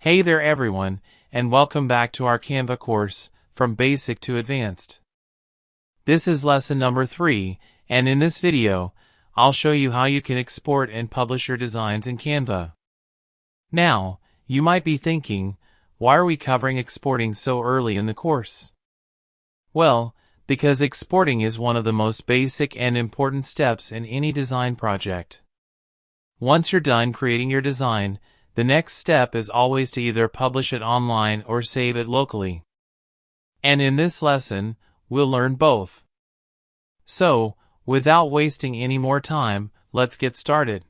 Hey there everyone, and welcome back to our Canva course, From Basic to Advanced. This is lesson number 3, and in this video, I'll show you how you can export and publish your designs in Canva. Now, you might be thinking, why are we covering exporting so early in the course? Well, because exporting is one of the most basic and important steps in any design project. Once you're done creating your design, the next step is always to either publish it online or save it locally. And in this lesson, we'll learn both. So, without wasting any more time, let's get started.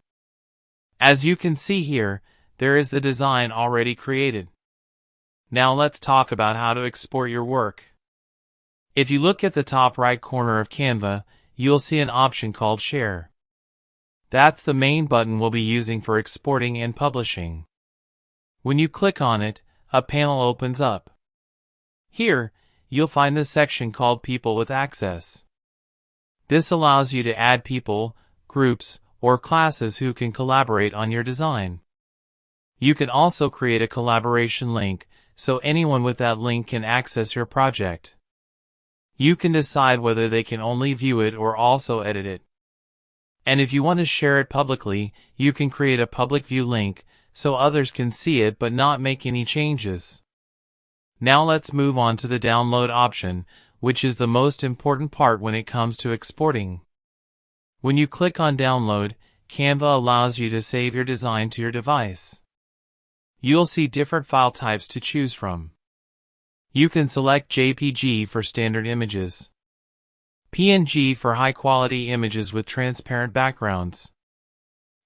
As you can see here, there is the design already created. Now let's talk about how to export your work. If you look at the top right corner of Canva, you'll see an option called Share. That's the main button we'll be using for exporting and publishing. When you click on it, a panel opens up. Here, you'll find the section called People with Access. This allows you to add people, groups, or classes who can collaborate on your design. You can also create a collaboration link, so anyone with that link can access your project. You can decide whether they can only view it or also edit it. And if you want to share it publicly, you can create a public view link so others can see it but not make any changes. Now let's move on to the download option, which is the most important part when it comes to exporting. When you click on download, Canva allows you to save your design to your device. You'll see different file types to choose from. You can select JPG for standard images, PNG for high-quality images with transparent backgrounds,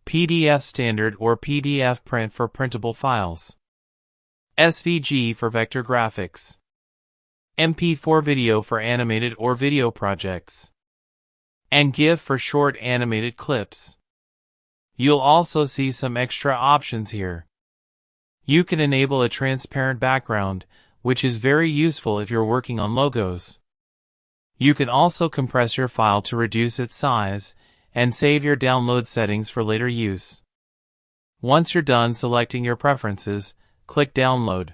PDF standard or PDF print for printable files, SVG for vector graphics, MP4 video for animated or video projects, and GIF for short animated clips. You'll also see some extra options here. You can enable a transparent background, which is very useful if you're working on logos. You can also compress your file to reduce its size, and save your download settings for later use. Once you're done selecting your preferences, click Download.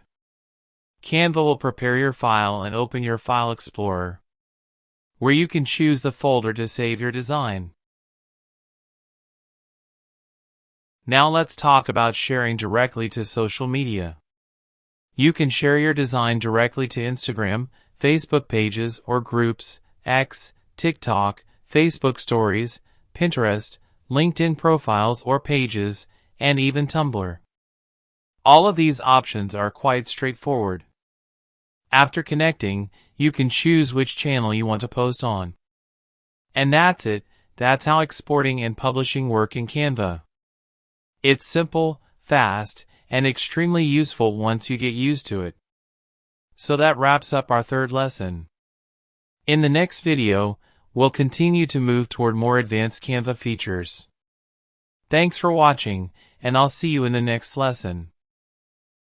Canva will prepare your file and open your File Explorer, where you can choose the folder to save your design. Now let's talk about sharing directly to social media. You can share your design directly to Instagram, Facebook pages or groups, X, TikTok, Facebook stories, Pinterest, LinkedIn profiles or pages, and even Tumblr. All of these options are quite straightforward. After connecting, you can choose which channel you want to post on. And that's it. That's how exporting and publishing work in Canva. It's simple, fast, and extremely useful once you get used to it. So that wraps up our third lesson. In the next video, we'll continue to move toward more advanced Canva features. Thanks for watching, and I'll see you in the next lesson.